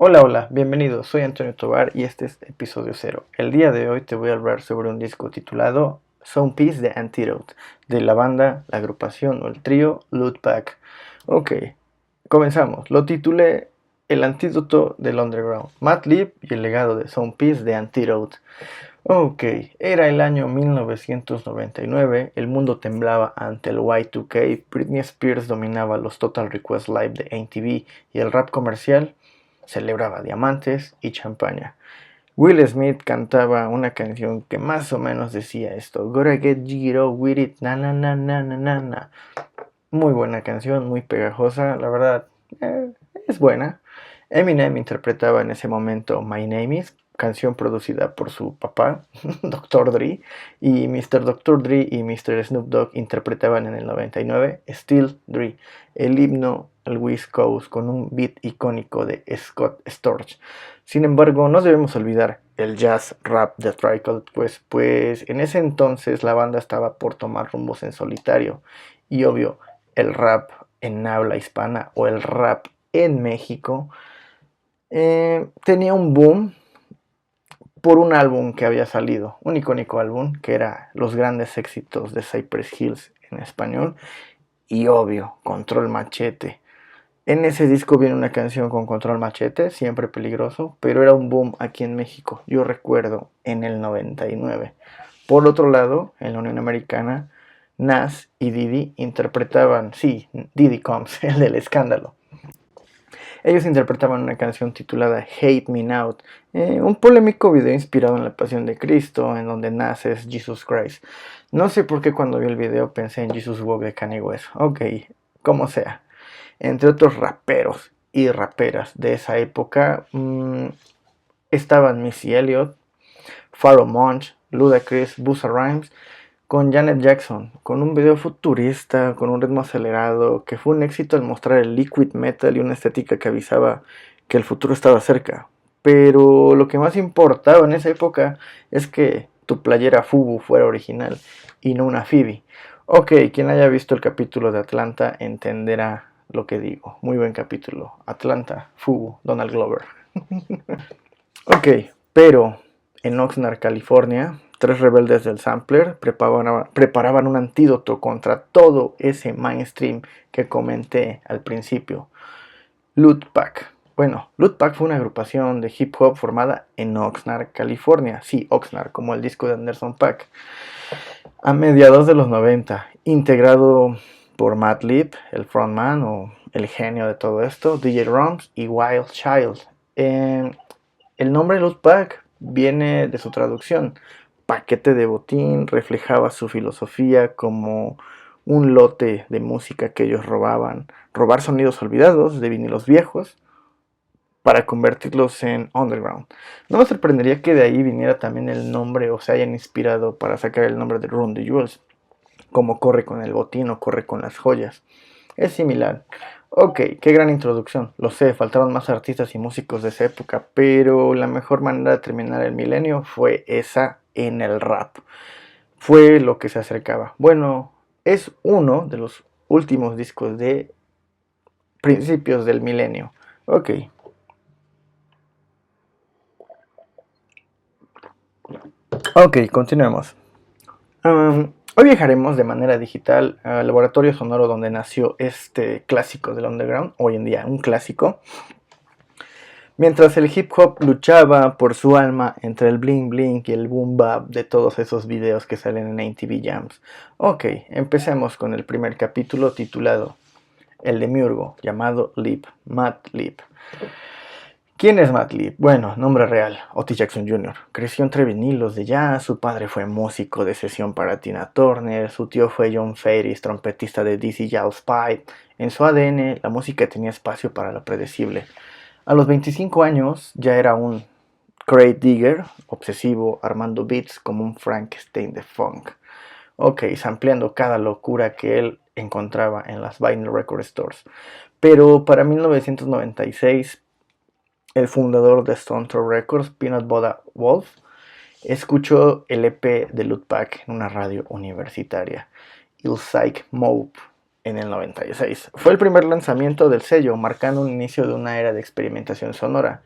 Hola, hola, bienvenido, soy Antonio Tovar y este es episodio cero. El día de hoy te voy a hablar sobre un disco titulado Sound Peace de Antidote, de la banda, la agrupación o el trío Loot Pack. Ok, comenzamos. Lo titulé El antídoto del underground, Madlib y el legado de Sound Peace de Antidote. Ok, era el año 1999, el mundo temblaba ante el Y2K, Britney Spears dominaba los Total Request Live de MTV y el rap comercial celebraba diamantes y champaña. Will Smith cantaba una canción que más o menos decía esto: Gotta get jiggy with it, na na na na na na na. Muy buena canción, muy pegajosa, la verdad, es buena. Eminem interpretaba en ese momento My Name Is, canción producida por su papá, Dr. Dre, y Mr. Dr. Dre y Mr. Snoop Dogg interpretaban en el 99 Still Dre, el himno al West Coast con un beat icónico de Scott Storch. Sin embargo, no debemos olvidar el jazz rap de Trickle, pues en ese entonces la banda estaba por tomar rumbos en solitario, y obvio, el rap en habla hispana o el rap en México tenía un boom por un álbum que había salido, un icónico álbum que era Los grandes éxitos de Cypress Hills en español, y obvio, Control Machete. En ese disco viene una canción con Control Machete, Siempre Peligroso, pero era un boom aquí en México, yo recuerdo, en el 99. Por otro lado, en la Unión Americana, Nas y Diddy interpretaban, sí, Diddy Combs, el del escándalo. Ellos interpretaban una canción titulada Hate Me Now, un polémico video inspirado en la Pasión de Cristo, en donde Nas es Jesus Christ. No sé por qué cuando vi el video pensé en Jesus Walk de Kanye West. Ok, como sea. Entre otros raperos y raperas de esa época estaban Missy Elliott, Pharoah Monch, Ludacris, Busta Rhymes, con Janet Jackson, con un video futurista, con un ritmo acelerado, que fue un éxito al mostrar el liquid metal y una estética que avisaba que el futuro estaba cerca. Pero lo que más importaba en esa época es que tu playera Fubu fuera original y no una Phoebe. Ok, quien haya visto el capítulo de Atlanta entenderá lo que digo. Muy buen capítulo. Atlanta, Fubu, Donald Glover. Ok, pero en Oxnard, California, tres rebeldes del sampler preparaban un antídoto contra todo ese mainstream que comenté al principio. Loot Pack. Bueno, Loot Pack fue una agrupación de hip hop formada en Oxnard, California. Sí, Oxnard, como el disco de Anderson .Paak. A mediados de los 90, integrado por Madlib, el frontman o el genio de todo esto, DJ Rums y Wild Child. El nombre Loot Pack viene de su traducción. Paquete de botín, reflejaba su filosofía como un lote de música que ellos robaban. Robar sonidos olvidados de vinilos viejos para convertirlos en underground. No me sorprendería que de ahí viniera también el nombre o se hayan inspirado para sacar el nombre de Run the Jewels, como corre con el botín o corre con las joyas. Es similar. Ok, qué gran introducción. Lo sé, faltaron más artistas y músicos de esa época, pero la mejor manera de terminar el milenio fue esa en el rap. Fue lo que se acercaba. Bueno, es uno de los últimos discos de principios del milenio. Ok. Ok, continuemos. Hoy viajaremos de manera digital al laboratorio sonoro donde nació este clásico del underground, hoy en día un clásico. Mientras el hip hop luchaba por su alma entre el bling bling y el boom bap de todos esos videos que salen en MTV Jams. Ok, empecemos con el primer capítulo titulado El Demiurgo, llamado Lip, Matt Lip. ¿Quién es Matt Lip? Bueno, nombre real, Otis Jackson Jr. Creció entre vinilos de jazz, su padre fue músico de sesión para Tina Turner, su tío fue John Faris, trompetista de Dizzy Gillespie Pipe. En su ADN, la música tenía espacio para lo predecible. A los 25 años ya era un crate digger, obsesivo, armando beats como un Frankenstein de funk. Ok, sampleando cada locura que él encontraba en las vinyl record stores. Pero para 1996, el fundador de Stone Throw Records, Peanut Butter Wolf, escuchó el EP de Loot Pack en una radio universitaria, Il Psych Mob, en el 96. Fue el primer lanzamiento del sello, marcando un inicio de una era de experimentación sonora.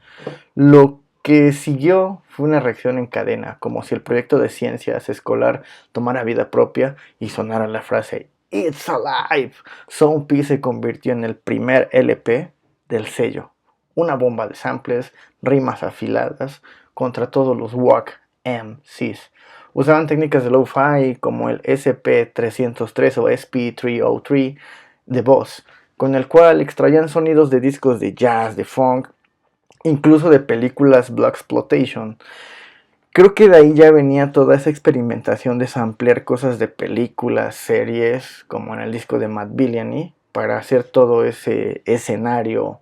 Lo que siguió fue una reacción en cadena, como si el proyecto de ciencias escolar tomara vida propia y sonara la frase "It's alive". Sound P se convirtió en el primer LP del sello, una bomba de samples, rimas afiladas contra todos los Walk MCs. Usaban técnicas de lo-fi como el SP303 o SP303 de Boss, con el cual extraían sonidos de discos de jazz, de funk, incluso de películas Blaxploitation. Creo que de ahí ya venía toda esa experimentación de samplear cosas de películas, series, como en el disco de Matt Billany, para hacer todo ese escenario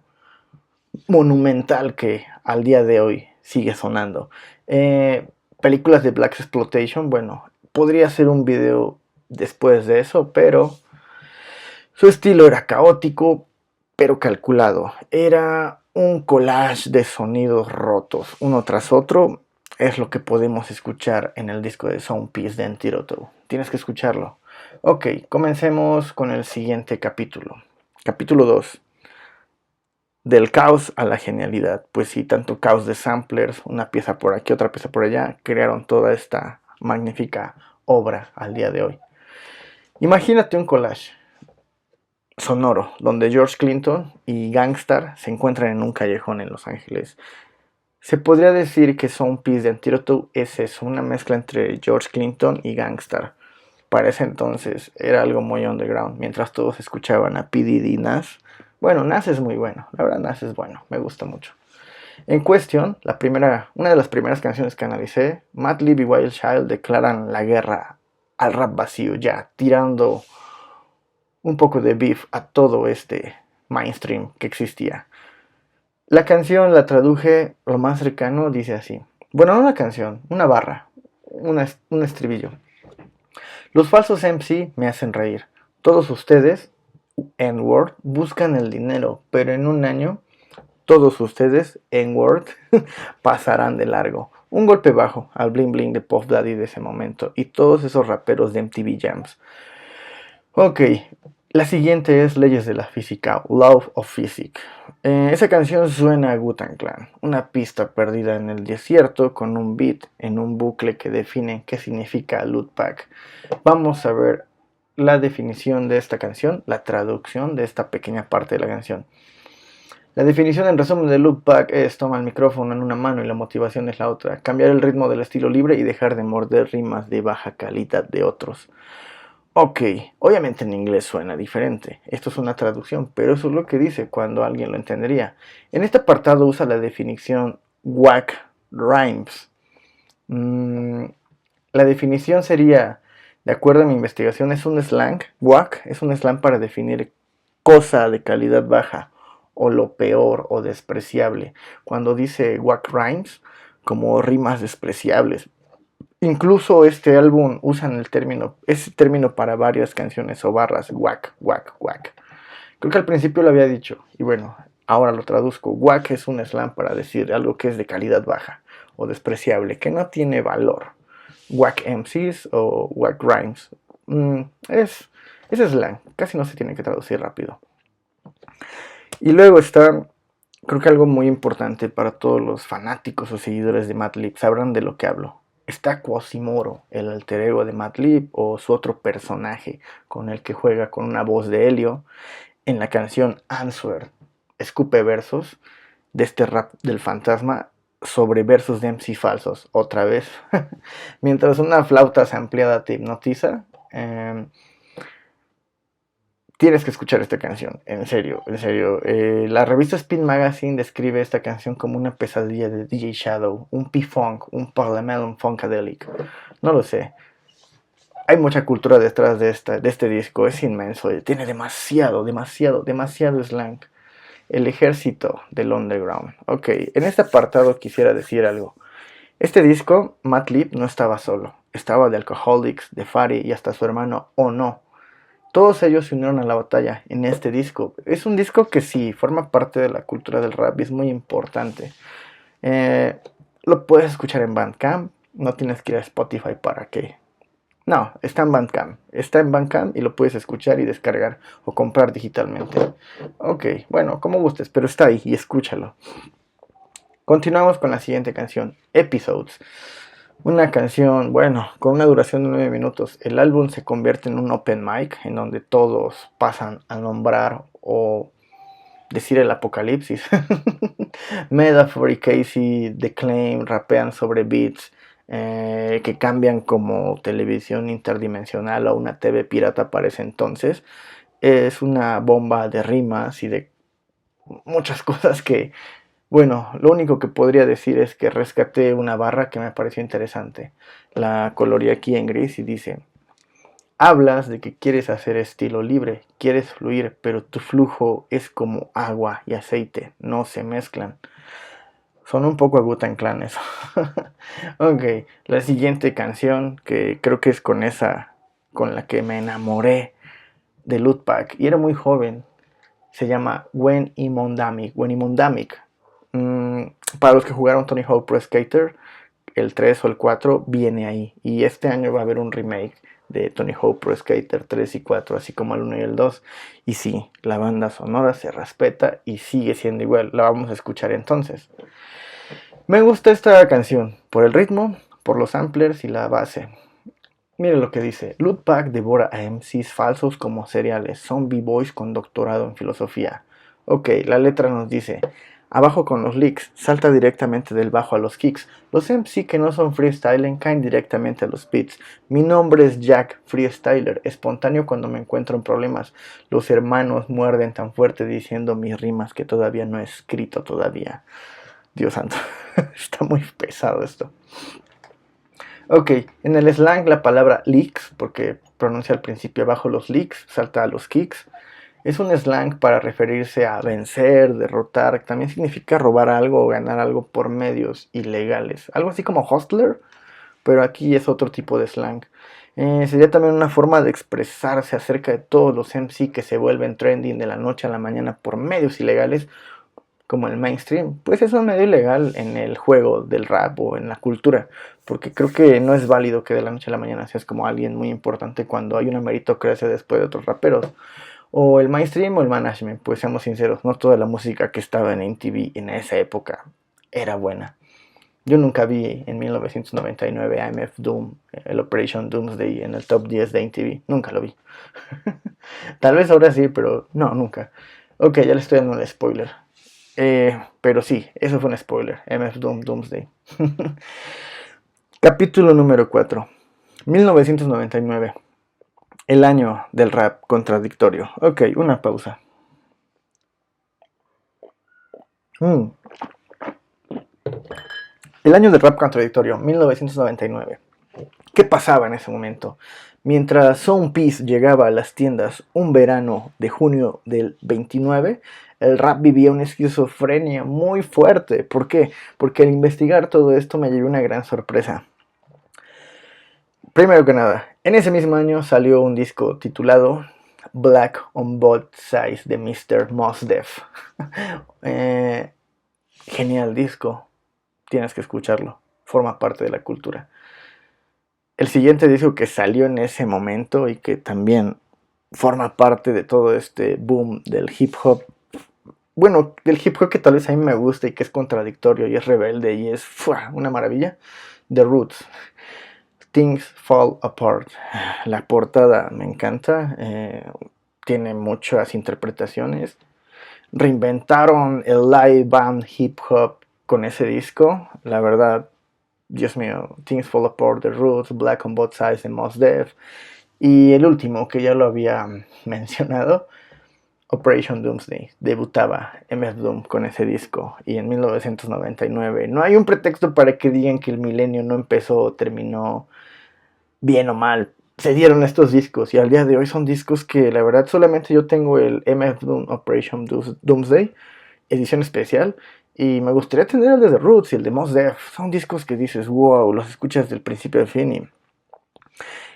monumental que al día de hoy sigue sonando. Películas de Blaxploitation, bueno, podría ser un video después de eso, pero su estilo era caótico, pero calculado. Era un collage de sonidos rotos, uno tras otro. Es lo que podemos escuchar en el disco de Sound Peace de Antidote. Tienes que escucharlo. Ok, comencemos con el siguiente capítulo. Capítulo 2. Del caos a la genialidad. Pues sí, tanto caos de samplers, una pieza por aquí, otra pieza por allá, crearon toda esta magnífica obra al día de hoy. Imagínate un collage sonoro, donde George Clinton y Gangstar se encuentran en un callejón en Los Ángeles. Se podría decir que Sound Peace de Antidote es eso, una mezcla entre George Clinton y Gangstar. Para ese entonces era algo muy underground, mientras todos escuchaban a P. Diddy y Nas. Bueno, Nas es muy bueno, la verdad Nas es bueno, me gusta mucho. En cuestión, una de las primeras canciones que analicé, Madlib y Wild Child declaran la guerra al rap vacío, ya tirando un poco de beef a todo este mainstream que existía. La canción la traduje lo más cercano, dice así. Bueno, no una canción, una barra, un estribillo. Los falsos MC me hacen reír. Todos ustedes, N-word, buscan el dinero, pero en un año, todos ustedes, N-word, pasarán de largo. Un golpe bajo al bling bling de Puff Daddy de ese momento y todos esos raperos de MTV Jams. Ok, la siguiente es Leyes de la Física, Law of Physics. Esa canción suena a Wu-Tang Clan, una pista perdida en el desierto con un beat en un bucle que define qué significa loop back. Vamos a ver la definición de esta canción, la traducción de esta pequeña parte de la canción. La definición en resumen de loop back es: toma el micrófono en una mano y la motivación es la otra, cambiar el ritmo del estilo libre y dejar de morder rimas de baja calidad de otros. Ok, obviamente en inglés suena diferente, esto es una traducción, pero eso es lo que dice cuando alguien lo entendería. En este apartado usa la definición whack rhymes. La definición sería, de acuerdo a mi investigación, es un slang, whack es un slang para definir cosa de calidad baja, o lo peor o despreciable. Cuando dice whack rhymes, como rimas despreciables. Incluso este álbum usan ese término para varias canciones o barras, whack, whack, whack. Creo que al principio lo había dicho, y bueno, ahora lo traduzco. Whack es un slang para decir algo que es de calidad baja o despreciable, que no tiene valor. Whack MCs o whack rhymes. Es slang, casi no se tiene que traducir rápido. Y luego está, creo que algo muy importante para todos los fanáticos o seguidores de Madlib, sabrán de lo que hablo. Está Quasimodo, el alter ego de Madlib, o su otro personaje con el que juega con una voz de helio en la canción Answer. Escupe versos de este rap del fantasma sobre versos de MC falsos, otra vez. Mientras una flauta sampleada te hipnotiza, tienes que escuchar esta canción, en serio, en serio. La revista Spin Magazine describe esta canción como una pesadilla de DJ Shadow, un P-Funk, un Parliamentary Funkadelic. No lo sé. Hay mucha cultura detrás de este disco, es inmenso, tiene demasiado slang. El ejército del underground. Ok, en este apartado quisiera decir algo. Este disco, Madlib no estaba solo, estaba de Alcoholics, de Fari y hasta su hermano Ono. Todos ellos se unieron a la batalla en este disco. Es un disco que sí, forma parte de la cultura del rap y es muy importante. Lo puedes escuchar en Bandcamp, no tienes que ir a Spotify para que No, está en Bandcamp. Está en Bandcamp y lo puedes escuchar y descargar o comprar digitalmente. Ok, bueno, como gustes, pero está ahí y escúchalo. Continuamos con la siguiente canción, Episodes. Una canción, bueno, con una duración de 9 minutos. El álbum se convierte en un open mic en donde todos pasan a nombrar o decir el apocalipsis. Metaphor y Casey The Claim rapean sobre beats que cambian como televisión interdimensional o una TV pirata para ese entonces. Es una bomba de rimas y de muchas cosas que, bueno, lo único que podría decir es que rescaté una barra que me pareció interesante. La coloreé aquí en gris y dice: hablas de que quieres hacer estilo libre, quieres fluir, pero tu flujo es como agua y aceite, no se mezclan. Son un poco a Wu-Tang Clan eso. Ok, la siguiente canción, que creo que es con esa con la que me enamoré de Lootpack, y era muy joven, se llama When Imondamic. When Imondamic. Para los que jugaron Tony Hawk Pro Skater, el 3 o el 4 viene ahí. Y este año va a haber un remake de Tony Hawk Pro Skater 3 y 4, así como el 1 y el 2. Y sí, la banda sonora se respeta y sigue siendo igual. La vamos a escuchar entonces. Me gusta esta canción por el ritmo, por los samplers y la base. Mire lo que dice: Lootpack devora a MCs falsos como cereales, son b-boys con doctorado en filosofía. Ok, la letra nos dice: abajo con los licks, salta directamente del bajo a los kicks. Los MC que no son freestyling caen directamente a los beats. Mi nombre es Jack, freestyler, espontáneo cuando me encuentro en problemas. Los hermanos muerden tan fuerte diciendo mis rimas que todavía no he escrito todavía. Dios santo, está muy pesado esto. Ok, en el slang la palabra leaks, porque pronuncia al principio abajo los leaks, salta a los kicks, es un slang para referirse a vencer, derrotar, también significa robar algo o ganar algo por medios ilegales, algo así como hustler, pero aquí es otro tipo de slang. Sería también una forma de expresarse acerca de todos los MC que se vuelven trending de la noche a la mañana por medios ilegales, como el mainstream, pues es un medio ilegal en el juego del rap o en la cultura, porque creo que no es válido que de la noche a la mañana seas como alguien muy importante cuando hay una meritocracia después de otros raperos. O el mainstream o el management, pues seamos sinceros, no toda la música que estaba en MTV en esa época era buena. Yo nunca vi en 1999 a MF Doom, el Operation Doomsday en el top 10 de MTV, nunca lo vi. Tal vez ahora sí, pero no, nunca. Ok, ya le estoy dando el spoiler. Pero sí, eso fue un spoiler. MF Doom Doomsday. Capítulo número 4. 1999. El año del rap contradictorio. Ok, una pausa. El año del rap contradictorio, 1999. ¿Qué pasaba en ese momento? Mientras Sound Peace llegaba a las tiendas un verano de junio del 29, el rap vivía una esquizofrenia muy fuerte. ¿Por qué? Porque al investigar todo esto me llevé una gran sorpresa. Primero que nada, en ese mismo año salió un disco titulado Black on Both Sides de Mr. Mos Def. Genial disco, tienes que escucharlo, forma parte de la cultura. El siguiente disco que salió en ese momento y que también forma parte de todo este boom del hip hop, bueno, del hip hop que tal vez a mí me gusta y que es contradictorio y es rebelde y es una maravilla, The Roots. Things Fall Apart. La portada me encanta, tiene muchas interpretaciones. Reinventaron el live band hip hop con ese disco, la verdad. Dios mío, Things Fall Apart, The Roots, Black on Both Sides de Mos Def. Y el último, que ya lo había mencionado, Operation Doomsday. Debutaba MF Doom con ese disco. Y en 1999. No hay un pretexto para que digan que el milenio no empezó o terminó bien o mal. Se dieron estos discos y al día de hoy son discos que la verdad solamente yo tengo el MF Doom Operation Doomsday, edición especial. Y me gustaría tener el de The Roots y el de Mos Def. Son discos que dices, wow, los escuchas del principio al fin y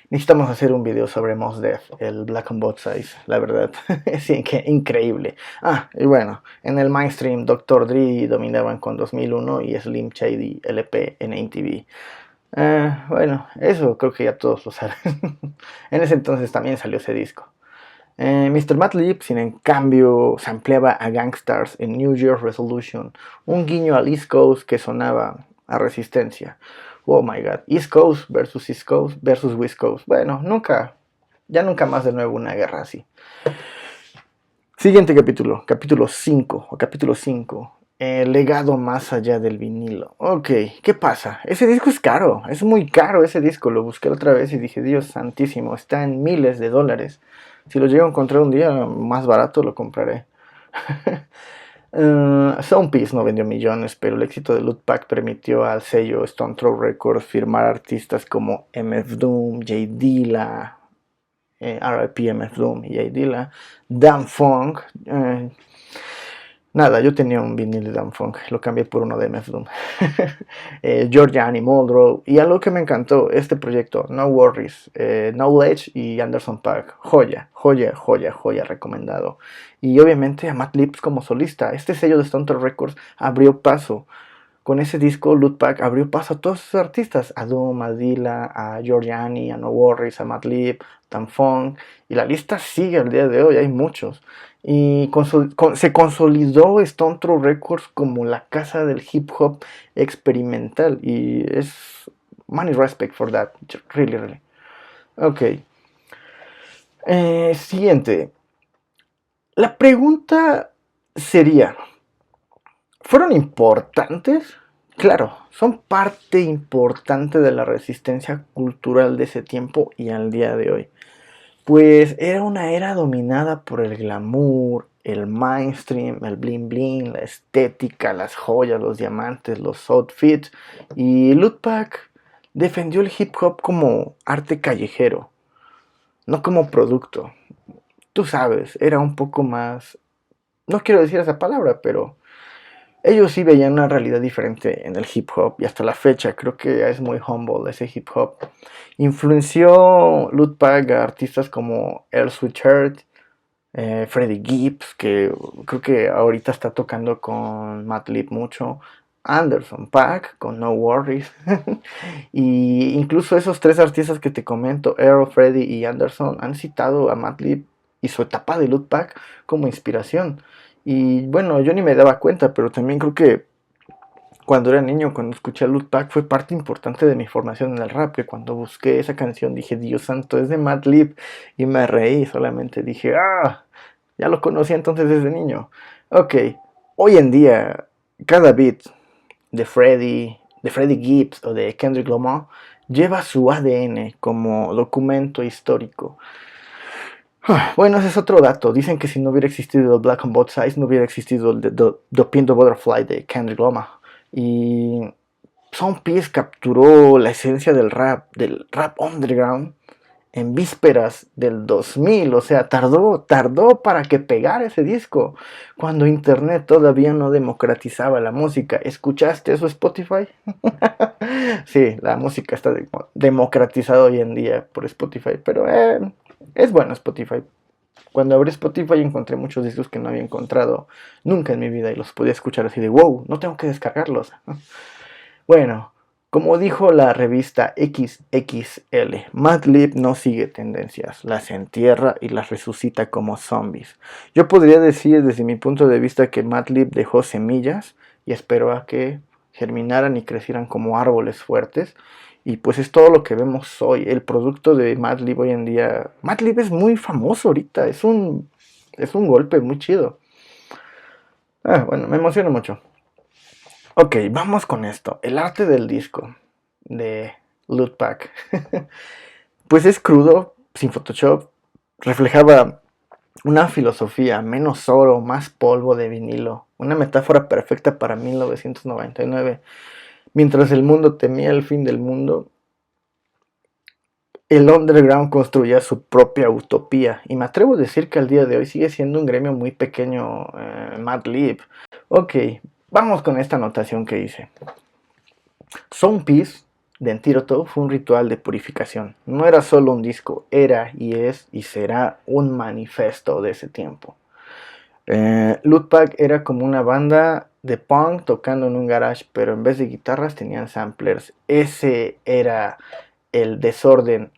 necesitamos hacer un video sobre Mos Def, el Black on Both Sides, la verdad. Es increíble. Ah, y bueno, en el mainstream Dr. Dre dominaban con 2001 y Slim Shady LP en MTV. Bueno, eso creo que ya todos lo saben. En ese entonces también salió ese disco. Mr. Madlib, sin en cambio, sampleaba a Gangstars en New Year's Resolution, un guiño al East Coast que sonaba a Resistencia. Oh my god, East Coast versus West Coast. Bueno, ya nunca más de nuevo una guerra así. Siguiente capítulo, capítulo 5 o capítulo 5. El legado más allá del vinilo. Ok, ¿qué pasa? Ese disco es caro, es muy caro ese disco. Lo busqué otra vez y dije, Dios santísimo, está en miles de dólares. Si lo llego a encontrar un día más barato, lo compraré. Soundpiece no vendió millones, pero el éxito de Lootpack permitió al sello Stone Throw Records firmar artistas como MF Doom, J Dilla, R.I.P. MF Doom y J Dilla, Dan Funk. Nada, yo tenía un vinil de Dan Funk, lo cambié por uno de MF Doom. Georgiani, Muldrow, y algo que me encantó, este proyecto, No Worries, Knowledge y Anderson .Paak, joya, joya, joya, joya, recomendado. Y obviamente a Madlib como solista, este sello de Stone Throw Records abrió paso. Con ese disco, Lootpack abrió paso a todos sus artistas, a Doom, a Dilla, a Georgiani, a No Worries, a Madlib, Dan Funk, y la lista sigue al día de hoy, hay muchos. Y se consolidó Stone Throw Records como la casa del hip hop experimental, y es money respect for that, really, really. Ok. Siguiente. La pregunta sería, ¿fueron importantes? Claro, son parte importante de la resistencia cultural de ese tiempo y al día de hoy. Pues era una era dominada por el glamour, el mainstream, el bling bling, la estética, las joyas, los diamantes, los outfits. Y Lootpack defendió el hip hop como arte callejero, no como producto. Tú sabes, era un poco más... No quiero decir esa palabra, pero ellos sí veían una realidad diferente en el hip hop y hasta la fecha creo que es muy humble ese hip hop. Influenció Lootpack a artistas como Earl Sweatshirt, Freddie Gibbs, que creo que ahorita está tocando con Madlib mucho, Anderson .Paak con No Worries, y incluso esos tres artistas que te comento, Earl, Freddie y Anderson, han citado a Madlib y su etapa de Lootpack como inspiración. Y bueno, yo ni me daba cuenta, pero también creo que cuando era niño, cuando escuché a Lootpack, fue parte importante de mi formación en el rap, que cuando busqué esa canción dije, Dios santo, es de Madlib, y me reí, solamente dije, ya lo conocía entonces desde niño. Ok, hoy en día, cada beat de Freddie Gibbs o de Kendrick Lamar lleva su ADN como documento histórico. Bueno, ese es otro dato. Dicen que si no hubiera existido Black on Both Sides, no hubiera existido el The Pin the Butterfly de Kendrick Lamar. Y Soundpiece capturó la esencia del rap underground, en vísperas del 2000, o sea, tardó para que pegara ese disco, cuando internet todavía no democratizaba la música. ¿Escuchaste eso, Spotify? Sí, la música está democratizada hoy en día por Spotify, pero es bueno Spotify. Cuando abrí Spotify encontré muchos discos que no había encontrado nunca en mi vida y los podía escuchar así de wow, no tengo que descargarlos. Bueno, como dijo la revista XXL, Madlib no sigue tendencias, las entierra y las resucita como zombies. Yo podría decir desde mi punto de vista que Madlib dejó semillas y esperó a que germinaran y crecieran como árboles fuertes. Y pues es todo lo que vemos hoy. El producto de Madlib hoy en día... Madlib es muy famoso ahorita, es un golpe muy chido. Bueno, me emociona mucho. Ok, vamos con esto. El arte del disco de Lootpack. Pues es crudo, sin Photoshop. Reflejaba una filosofía, menos oro, más polvo de vinilo. Una metáfora perfecta para 1999. Mientras el mundo temía el fin del mundo, el underground construía su propia utopía. Y me atrevo a decir que al día de hoy sigue siendo un gremio muy pequeño, Madlib. Ok, vamos con esta anotación que hice. Soundpiece de Antídoto fue un ritual de purificación. No era solo un disco, era y es y será un manifiesto de ese tiempo. Lootpack era como una banda de punk tocando en un garage, pero en vez de guitarras tenían samplers. Ese era el desorden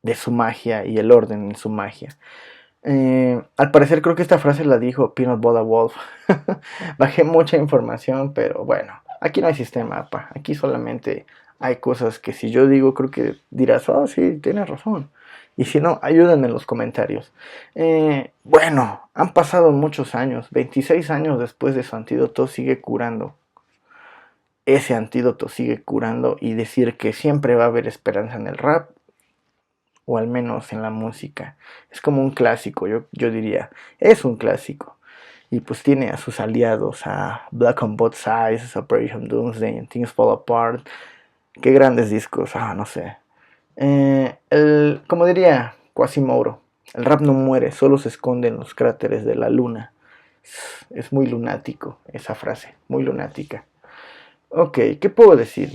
de su magia y el orden en su magia. Al parecer creo que esta frase la dijo Peanut Butter Wolf. Bajé mucha información, pero bueno, aquí no hay sistema, pa. Aquí solamente hay cosas que si yo digo creo que dirás, oh sí, tienes razón. Y si no, ayúdenme en los comentarios. Bueno, han pasado muchos años. 26 años después de su antídoto sigue curando. Ese antídoto sigue curando y decir que siempre va a haber esperanza en el rap, o al menos en la música. Es como un clásico, yo diría. Es un clásico. Y pues tiene a sus aliados, a Black on Both Sides, Operation Doomsday, and Things Fall Apart. Qué grandes discos, no sé. Como diría Quasimodo, el rap no muere, solo se esconde en los cráteres de la luna. Es muy lunático esa frase, muy lunática. Ok, ¿qué puedo decir?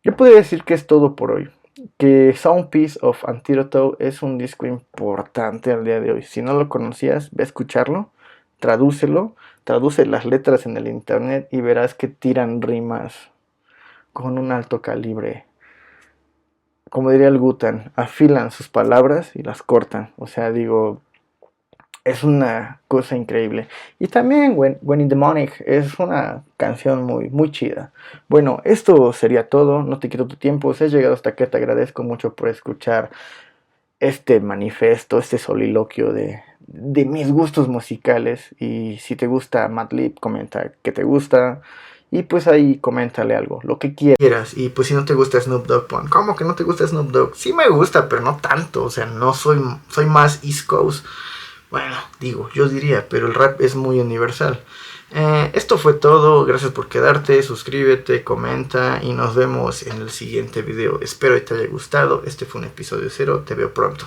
Yo podría decir que es todo por hoy. Que Sound Piece of Antídoto es un disco importante al día de hoy. Si no lo conocías, ve a escucharlo, tradúcelo, traduce las letras en el internet y verás que tiran rimas con un alto calibre. Como diría el Gutan, afilan sus palabras y las cortan. O sea, digo, es una cosa increíble. Y también When in the Morning es una canción muy, muy chida. Bueno, esto sería todo. No te quito tu tiempo. Si has llegado hasta acá, te agradezco mucho por escuchar este manifiesto, este soliloquio de mis gustos musicales. Y si te gusta Madlib, comenta que te gusta. Y pues ahí coméntale algo, lo que quieras. Y pues si no te gusta Snoop Dogg, pon, ¿cómo que no te gusta Snoop Dogg? Sí me gusta, pero no tanto. O sea, no soy más East Coast. Bueno, yo diría, pero el rap es muy universal. Esto fue todo, gracias por quedarte, suscríbete, comenta y nos vemos en el siguiente video. Espero que te haya gustado, este fue un episodio 0, te veo pronto.